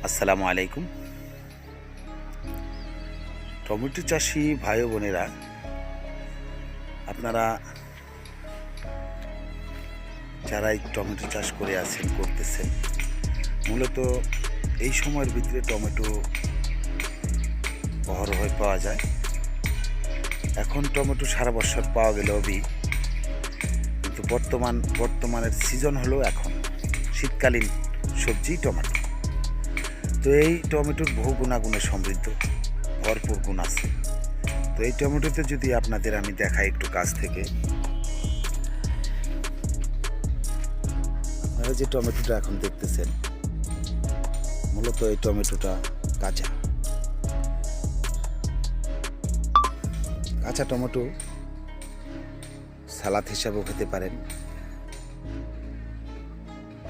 আসসালামু আলাইকুম। টমেটো চাষি ভাই ও বোনেরা, আপনারা যারা এই টমেটো চাষ করতেছেন, মূলত এই সময়ের ভিতরে টমেটো অহরহ পাওয়া যায়। এখন টমেটো সারা বছর পাওয়া গেলেও কিন্তু বর্তমানের সিজন হলো এখন শীতকালীন সবজি টমেটো। তো এই টমেটোর বহু গুণাগুণে সমৃদ্ধ, ভরপুর গুণ আছে। তো এই টমেটোতে যদি আপনাদের আমি দেখাই একটু কাছ থেকে, আপনারা যে টমেটোটা এখন দেখতেছেন, মূলত এই টমেটোটা কাঁচা টমেটো সালাদ হিসাবেও খেতে পারেন,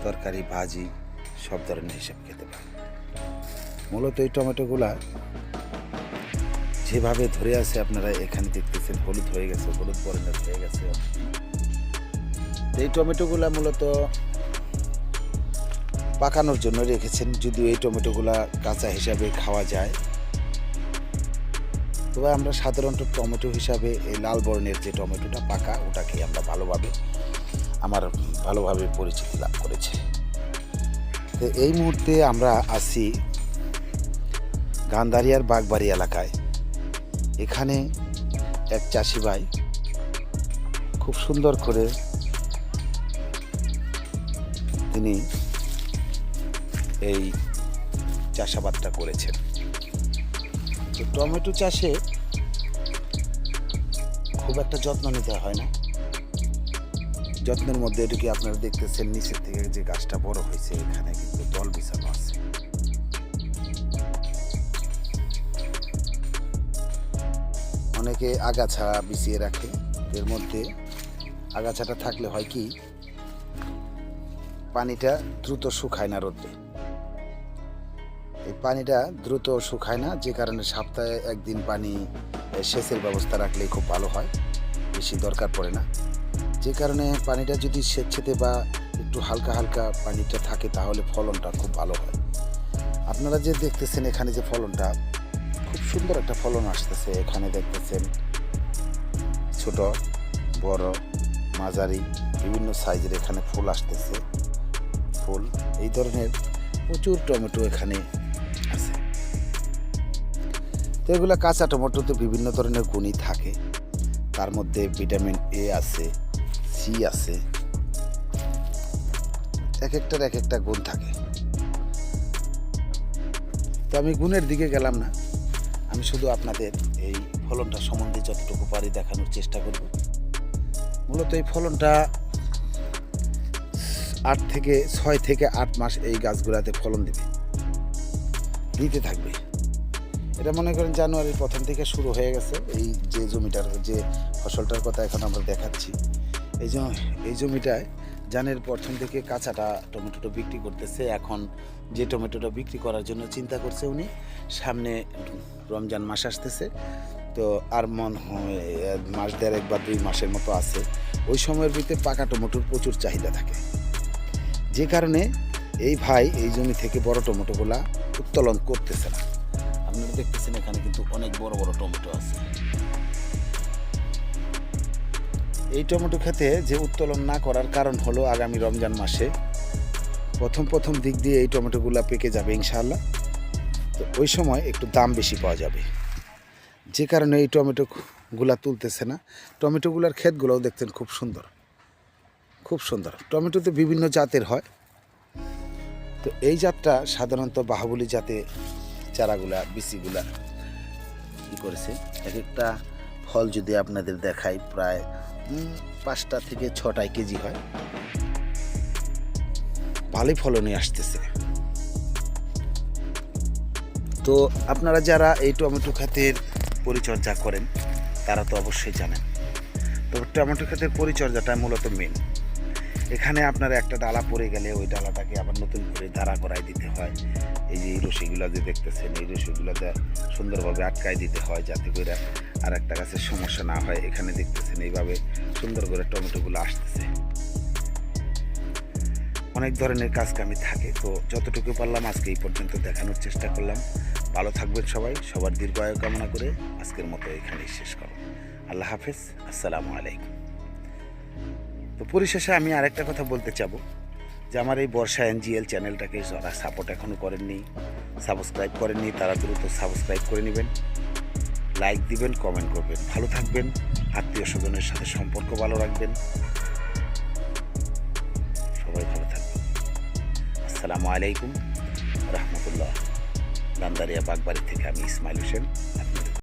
তরকারি ভাজি সব ধরনের হিসাবে খেতে পারেন। মূলত এই টমেটোগুলা যেভাবে ধরে আছে আপনারা এখানে দেখতেছেন, হলুদ হয়ে গেছে, হলুদ বর্ণের হয়ে গেছে। এই টমেটোগুলা মূলত পাকানোর জন্য রেখেছেন, যদিও এই টমেটোগুলা কাঁচা হিসাবে খাওয়া যায়। তবে আমরা সাধারণত টমেটো হিসাবে এই লাল বর্ণের যে টমেটোটা পাকা, ওটাকে আমরা ভালোভাবে পরিচিতি লাভ করেছে। তো এই মুহূর্তে আমরা আছি গান্ধারিয়ার বাগবাড়ি এলাকায়। এখানে এক চাষি ভাই খুব সুন্দর করে তিনি এই চাষাবাদটা করেছেন। তো টমেটো চাষে খুব একটা যত্ন নিতে হয় না। যত্নের মধ্যে এটুকু আপনারা দেখতেছেন, নিচের থেকে যে গাছটা বড় হয়েছে, এখানে কিন্তু দল বিছানো আছে। অনেকে আগাছা বিছিয়ে রাখে, এর মধ্যে আগাছাটা থাকলে হয় কি, পানিটা দ্রুত শুকায় না রোদে। এই পানিটা দ্রুত শুকায় না, যে কারণে সপ্তাহে একদিন পানি সেচের ব্যবস্থা রাখলেই খুব ভালো হয়, বেশি দরকার পড়ে না। যে কারণে পানিটা যদি স্বেচ্ছাতে বা একটু হালকা হালকা পানিটা থাকে, তাহলে ফলনটা খুব ভালো হয়। আপনারা যে দেখতেছেন এখানে যে ফলনটা, খুব সুন্দর একটা ফলন আসতেছে। এখানে দেখতেছেন ছোট, বড়, মাঝারি বিভিন্ন সাইজের এখানে ফুল আসতেছে। ফুল এই ধরনের প্রচুর টমেটো এখানে আছে। তো এগুলো কাঁচা টমেটোতে বিভিন্ন ধরনের গুণই থাকে। তার মধ্যে ভিটামিন এ আছে, সি আছে, এক একটা গুণ থাকে। তো আমি গুণের দিকে গেলাম না, আমি শুধু আপনাদের এই ফলনটা সম্বন্ধে যতটুকু পারি দেখানোর চেষ্টা করব। মূলত এই ফলনটা 6 থেকে 8 মাস এই গাছগুলাতে ফলন দিতে থাকবে। এটা মনে করেন জানুয়ারির প্রথম থেকে শুরু হয়ে গেছে। এই যে জমিটার যে ফসলটার কথা এখন আমরা দেখাচ্ছি, এই জমিটায় জানের প্রথম থেকে কাঁচাটা টমেটোটা বিক্রি করতেছে। এখন যে টমেটোটা বিক্রি করার জন্য চিন্তা করছে উনি, সামনে রমজান মাস আসতেছে, তো আর মন হয় মাস 1.5 বা 2 মাসের মতো আছে। ওই সময়ের ভিতরে পাকা টমেটোর প্রচুর চাহিদা থাকে, যে কারণে এই ভাই এই জমি থেকে বড় টমেটোগুলা উত্তোলন করতেছে না। আপনারা দেখতেছেন এখানে কিন্তু অনেক বড় বড় টমেটো আছে। এই টমেটো খেতে যে উত্তোলন না করার কারণ হলো, আগামী রমজান মাসে প্রথম দিক দিয়ে এই টমেটোগুলা পেকে যাবে ইনশাআল্লাহ। তো ওই সময় একটু দাম বেশি পাওয়া যাবে, যে কারণে এই টমেটোগুলা তুলতেছে না। টমেটোগুলার ক্ষেতগুলোও দেখতেন খুব সুন্দর। টমেটোতে বিভিন্ন জাতের হয়। তো এই জাতটা সাধারণত বাহুবলী জাতে চারাগুলা, বিচিগুলা কি করেছে, এক একটা ফল যদি আপনাদের দেখাই, প্রায় 5টা থেকে 6টা কেজি হয়। ভালোই ফলনই আসতেছে। তো আপনারা যারা এই টমেটো ক্ষেতের পরিচর্যা করেন, তারা তো অবশ্যই জানেন। তো টমেটো ক্ষেতের পরিচর্যাটা মূলত মেন। এখানে আপনারা একটা ডালা পড়ে গেলে ওই ডালাটাকে আবার নতুন করে দাঁড়া করাই দিতে হয়। এই যে রশিগুলো যে দেখতেছেন, এই রশিগুলোতে সুন্দরভাবে আটকাই দিতে হয়, যাতে করে আর একটা গাছের সমস্যা না হয়। এখানে দেখতেছেন এইভাবে সুন্দর করে টমেটোগুলো আসতেছে। অনেক ধরনের কাজকামি থাকে। তো যতটুকু পারলাম আজকে এই পর্যন্ত দেখানোর চেষ্টা করলাম। ভালো থাকবেন সবাই, সবার দীর্ঘায়ু কামনা করে আজকের মতো এখানেই শেষ করো। আল্লাহ হাফেজ, আসসালামু আলাইকুম। তো পরিশেষে আমি আরেকটা কথা বলতে চাবো যে আমার এই বর্ষা এনজিএল চ্যানেলটাকে যারা সাপোর্ট এখনও করেননি, সাবস্ক্রাইব করেননি, তারা দ্রুত সাবস্ক্রাইব করে নেবেন, লাইক দিবেন, কমেন্ট করবেন। ভালো থাকবেন, আত্মীয় স্বজনের সাথে সম্পর্ক ভালো রাখবেন। সবাই ভালো থাকবেন। আসসালামু আলাইকুম রহমতুল্লাহ। গান্ধারিয়া বাগবাড়ি থেকে আমি ইসমাইল হোসেন।